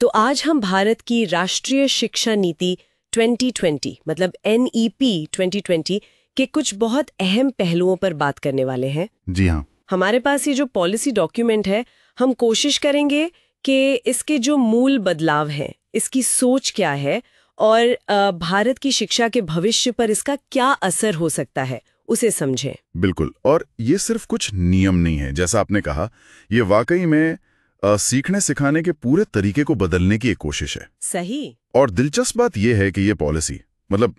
तो आज हम भारत की राष्ट्रीय शिक्षा नीति 2020 मतलब NEP 2020 के कुछ बहुत अहम पहलुओं पर बात करने वाले हैं। जी हाँ। हमारे पास ये जो पॉलिसी डॉक्यूमेंट है, हम कोशिश करेंगे कि इसके जो मूल बदलाव हैं, इसकी सोच क्या है और भारत की शिक्षा के भविष्य पर इसका क्या असर हो सकता है, उसे समझें। बिल्कुल। और ये सिर्फ कुछ नियम नहीं है, जैसा आपने कहा, ये वाकई में सीखने सिखाने के पूरे तरीके को बदलने की एक कोशिश है। सही। और दिलचस्प बात यह है कि ये पॉलिसी मतलब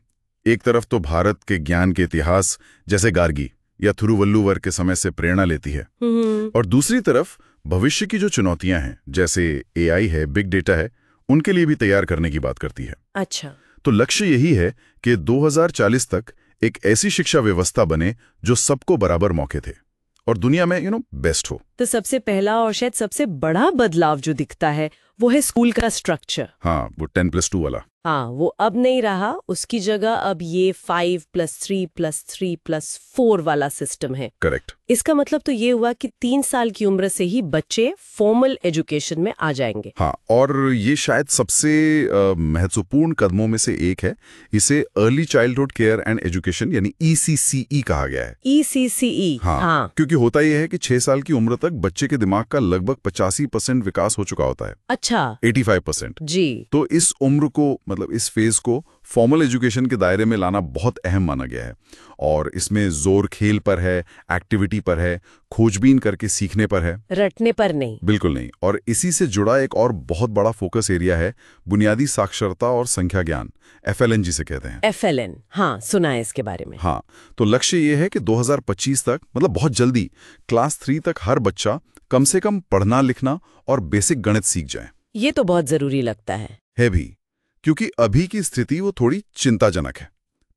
एक तरफ तो भारत के ज्ञान के इतिहास जैसे गार्गी या थिरुवल्लुवर के समय से प्रेरणा लेती है, और दूसरी तरफ भविष्य की जो चुनौतियां हैं जैसे AI है, बिग डेटा है, उनके लिए भी तैयार करने की बात करती है। अच्छा। तो लक्ष्य यही है कि 2040 तक एक ऐसी शिक्षा व्यवस्था बने जो सबको बराबर मौके थे और दुनिया में बेस्ट हो। तो सबसे पहला और शायद सबसे बड़ा बदलाव जो दिखता है वो है स्कूल का स्ट्रक्चर। हाँ, वो 10+2 वाला। हाँ, वो अब नहीं रहा, उसकी जगह अब ये 5+3+3+4 वाला सिस्टम है। करेक्ट। इसका मतलब तो ये हुआ कि 3 साल की उम्र से ही बच्चे फॉर्मल एजुकेशन में आ जाएंगे। हाँ, और ये शायद सबसे महत्वपूर्ण कदमों में से एक है। इसे early childhood care and education यानी ECCE कहा गया है। ECCE। हाँ, क्योंकि होता यह है कि 6 साल की उम्र तक बच्चे के दिमाग का लगभग 85% विकास हो चुका होता है। अच्छा। 85%। जी। तो इस उम्र को मतलब इस फेज को फॉर्मल एजुकेशन के दायरे में लाना बहुत अहम माना गया है, और इसमें जोर खेल पर है, एक्टिविटी पर है, खोजबीन करके सीखने पर है, रटने पर नहीं। बिल्कुल नहीं। और इसी से जुड़ा एक और बहुत बड़ा फोकस एरिया है बुनियादी साक्षरता और संख्या ज्ञान, FLN जिसे कहते हैं। FLN, हाँ, सुना है इसके बारे में। हाँ, तो लक्ष्य ये है कि 2025 तक मतलब बहुत जल्दी क्लास 3 तक हर बच्चा कम से कम पढ़ना लिखना और बेसिक गणित सीख जाए। ये तो बहुत जरूरी लगता है भी, क्योंकि अभी की स्थिति वो थोड़ी चिंताजनक है।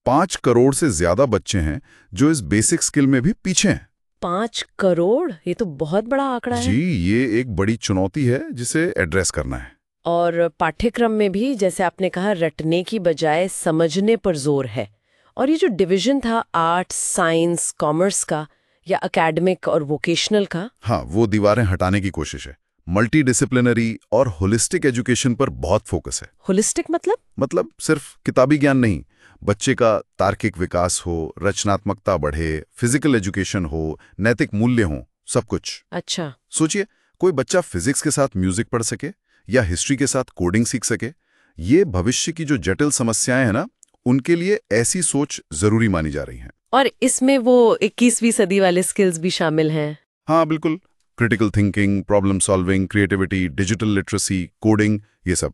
5 करोड़ से ज्यादा बच्चे हैं जो इस बेसिक स्किल में भी पीछे हैं। 5 करोड़, ये तो बहुत बड़ा आंकड़ा है। जी, ये एक बड़ी चुनौती है जिसे एड्रेस करना है। और पाठ्यक्रम में भी जैसे आपने कहा, रटने की बजाय समझने पर जोर है। और ये जो डिवीजन था आर्ट्स, साइंस, कॉमर्स का या एकेडमिक और वोकेशनल का, हाँ, वो दीवारें हटाने की कोशिश है। मल्टी डिसिप्लिनरी और होलिस्टिक एजुकेशन पर बहुत फोकस है। होलिस्टिक मतलब सिर्फ किताबी ज्ञान नहीं, बच्चे का तार्किक विकास हो, रचनात्मकता बढ़े, फिजिकल एजुकेशन हो, नैतिक मूल्य हो, सब कुछ। अच्छा। सोचिए, कोई बच्चा फिजिक्स के साथ म्यूजिक पढ़ सके या हिस्ट्री के साथ कोडिंग सीख सके। ये भविष्य की जो जटिल समस्याएं हैं ना, उनके लिए ऐसी सोच जरूरी मानी जा रही हैं। और इसमें वो 21वीं सदी वाले स्किल्स भी शामिल हैं। हाँ बिल्कुल, critical thinking, problem solving, creativity, digital literacy, coding, ये सब।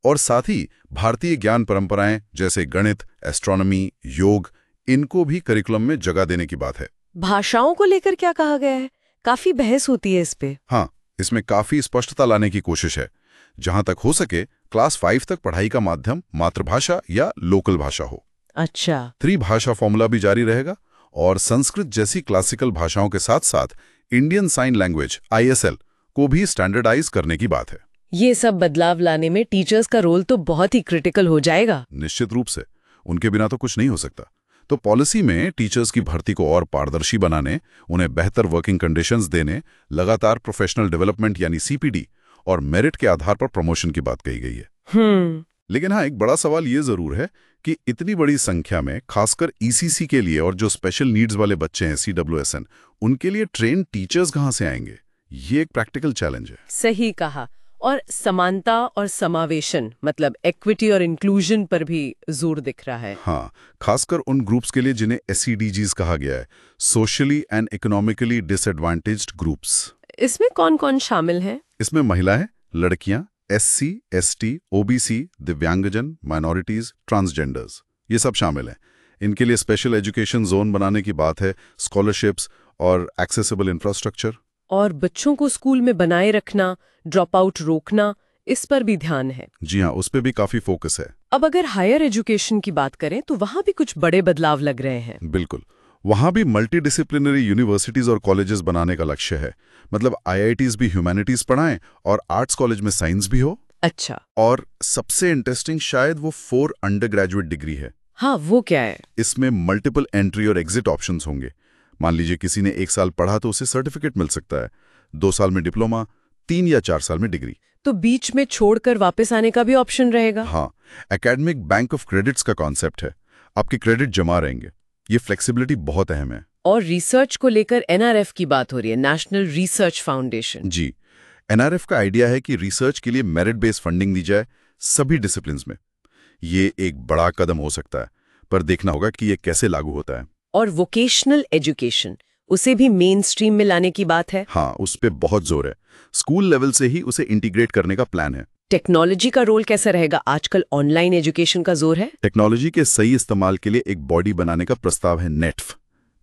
और साथ ही भारतीय ज्ञान परंपराएं जैसे गणित, एस्ट्रोनॉमी, योग, इनको भी करिकुलम में जगह देने की बात है। भाषाओं को लेकर क्या कहा गया है? काफी बहस होती है इस पे। हाँ, इसमें काफी स्पष्टता लाने की कोशिश है। जहां तक हो सके क्लास 5 तक पढ़ाई का माध्यम मातृभाषा या लोकल भाषा हो। अच्छा। 3 भाषा फॉर्मूला भी जारी रहेगा, और संस्कृत जैसी क्लासिकल भाषाओं के साथ साथ इंडियन साइन लैंग्वेज ISL को भी स्टैंडर्डाइज करने की बात है। ये सब बदलाव लाने में टीचर्स का रोल तो बहुत ही क्रिटिकल हो जाएगा। निश्चित रूप से, उनके बिना तो कुछ नहीं हो सकता। तो पॉलिसी में टीचर्स की भर्ती को और पारदर्शी बनाने, उन्हें बेहतर वर्किंग कंडीशंस देने, लगातार प्रोफेशनल डेवलपमेंट यानी CPD और मेरिट के आधार पर प्रमोशन की बात कही गई है। लेकिन हाँ, एक बड़ा सवाल ये जरूर है कि इतनी बड़ी संख्या में खासकर ECC के लिए और जो स्पेशल नीड्स वाले बच्चे हैं CWSN, उनके लिए ट्रेन टीचर्स कहाँ से आएंगे? ये एक प्रैक्टिकल चैलेंज है। सही कहा। और समानता और समावेशन मतलब इक्विटी और इंक्लूजन पर भी जोर दिख रहा है। हाँ, खासकर उन ग्रुप्स के लिए जिन्हें SEDGs कहा गया है, socially and economically disadvantaged groups. इसमें कौन कौन शामिल है? इसमें महिलाएं, लड़कियां, SC, ST, OBC, दिव्यांगजन, माइनॉरिटीज, ट्रांसजेंडर्स, ये सब शामिल हैं। इनके लिए स्पेशल एजुकेशन जोन बनाने की बात है, स्कॉलरशिप्स और एक्सेसिबल इंफ्रास्ट्रक्चर। और बच्चों को स्कूल में बनाए रखना, ड्रॉप आउट रोकना, इस पर भी ध्यान है। जी हाँ, उस पर भी काफी फोकस है। अब अगर हायर एजुकेशन की बात करें तो वहां भी कुछ बड़े बदलाव लग रहे हैं। बिल्कुल, वहां भी मल्टी डिसिप्लिनरी यूनिवर्सिटीज और कॉलेजेस बनाने का लक्ष्य है। मतलब IITs भी ह्यूमैनिटीज पढ़ाएं और आर्ट्स कॉलेज में साइंस भी हो। अच्छा। और सबसे इंटरेस्टिंग शायद वो 4 अंडर ग्रेजुएट डिग्री है। हाँ, वो क्या है? इसमें मल्टीपल एंट्री और एग्जिट ऑप्शंस होंगे। मान लीजिए किसी ने 1 साल पढ़ा तो उसे सर्टिफिकेट मिल सकता है, 2 साल में डिप्लोमा, 3 या 4 साल में डिग्री। तो बीच में छोड़कर वापस आने का भी ऑप्शन रहेगा। हाँ, एकेडमिक बैंक ऑफ क्रेडिट्स का कॉन्सेप्ट है। आपके क्रेडिट जमा रहेंगे। ये फ्लेक्सिबिलिटी बहुत अहम है। और रिसर्च को लेकर एनआरएफ की बात हो रही है, नेशनल रिसर्च फाउंडेशन। जी, एनआरएफ का आइडिया है कि रिसर्च के लिए मेरिट बेस्ड फंडिंग दी जाए सभी डिसिप्लिन्स में। ये एक बड़ा कदम हो सकता है, पर देखना होगा कि ये कैसे लागू होता है। और वोकेशनल एजुकेशन, उसे भी मेन स्ट्रीम में लाने की बात है। हाँ, उस पे बहुत जोर है। स्कूल लेवल से ही उसे इंटीग्रेट करने का प्लान है। टेक्नोलॉजी का रोल कैसा रहेगा? आजकल ऑनलाइन एजुकेशन का जोर है। टेक्नोलॉजी के सही इस्तेमाल के लिए एक बॉडी बनाने का प्रस्ताव है, नेटफ,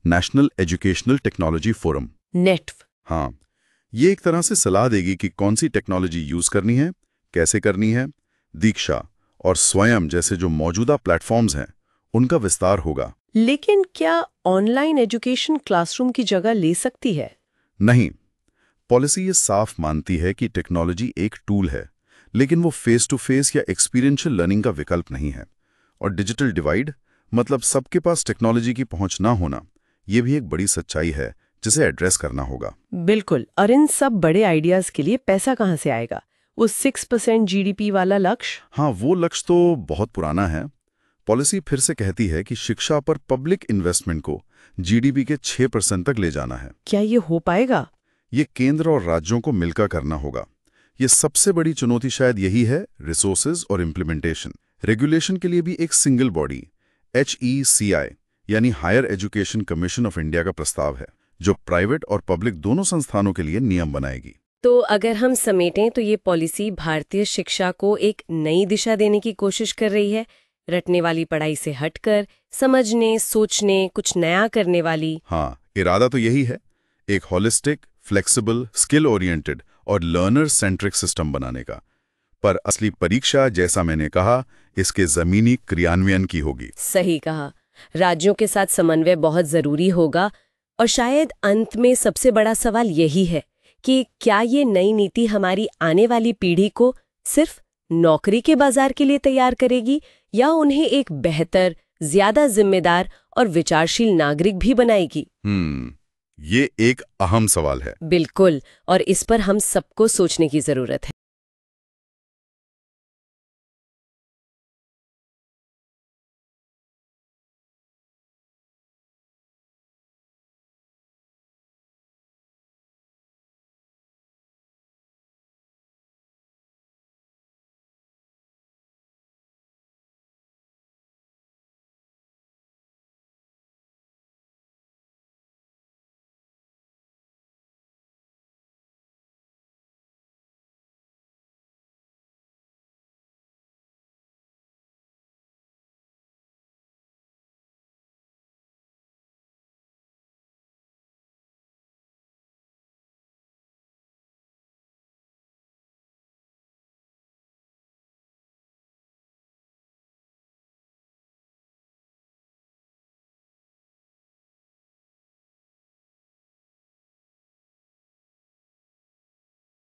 नेशनल एजुकेशनल टेक्नोलॉजी फोरम। नेटफ। हाँ, ये एक तरह से सलाह देगी कि कौन सी टेक्नोलॉजी यूज करनी है, कैसे करनी है। दीक्षा और स्वयं जैसे जो मौजूदा प्लेटफॉर्म्स हैं, उनका विस्तार होगा। लेकिन क्या ऑनलाइन एजुकेशन क्लासरूम की जगह ले सकती है? नहीं, पॉलिसी ये साफ मानती है कि टेक्नोलॉजी एक टूल है, लेकिन वो फेस टू फेस या एक्सपीरियंशियल लर्निंग का विकल्प नहीं है। और डिजिटल डिवाइड, मतलब सबके पास टेक्नोलॉजी की पहुंच ना होना, ये भी एक बड़ी सच्चाई है जिसे एड्रेस करना होगा। बिल्कुल। और इन सब बड़े आइडियाज के लिए पैसा कहाँ से आएगा? वो 6% जीडीपी वाला लक्ष्य? हाँ, वो लक्ष्य तो बहुत पुराना है। पॉलिसी फिर से कहती है कि शिक्षा पर पब्लिक इन्वेस्टमेंट को जीडीपी के 6% तक ले जाना है। क्या ये हो पाएगा? ये केंद्र और राज्यों को मिलकर करना होगा। ये सबसे बड़ी चुनौती शायद यही है, रिसोर्सेज और इम्प्लीमेंटेशन। रेगुलेशन के लिए भी एक सिंगल बॉडी HECI यानी higher education commission of India का प्रस्ताव है, जो प्राइवेट और पब्लिक दोनों संस्थानों के लिए नियम बनाएगी। तो अगर हम समेटें तो ये पॉलिसी भारतीय शिक्षा को एक नई दिशा देने की कोशिश कर रही है, रटने वाली पढ़ाई से हटकर समझने, सोचने, कुछ नया करने वाली। हाँ, इरादा तो यही है, एक होलिस्टिक, फ्लेक्सिबल, स्किल ओरिएंटेड और लर्नर सेंट्रिक सिस्टम बनाने का। पर असली परीक्षा, जैसा मैंने कहा, इसके जमीनी क्रियान्वयन की होगी। सही कहा। राज्यों के साथ समन्वय बहुत जरूरी होगा। और शायद अंत में सबसे बड़ा सवाल यही है कि क्या ये नई नीति हमारी आने वाली पीढ़ी को सिर्फ नौकरी के बाजार के लिए तैयार करेगी या उन्हें एक बेहतर, ज्यादा जिम्मेदार और विचारशील नागरिक भी बनाएगी? ये एक अहम सवाल है। बिल्कुल। और इस पर हम सबको सोचने की जरूरत है।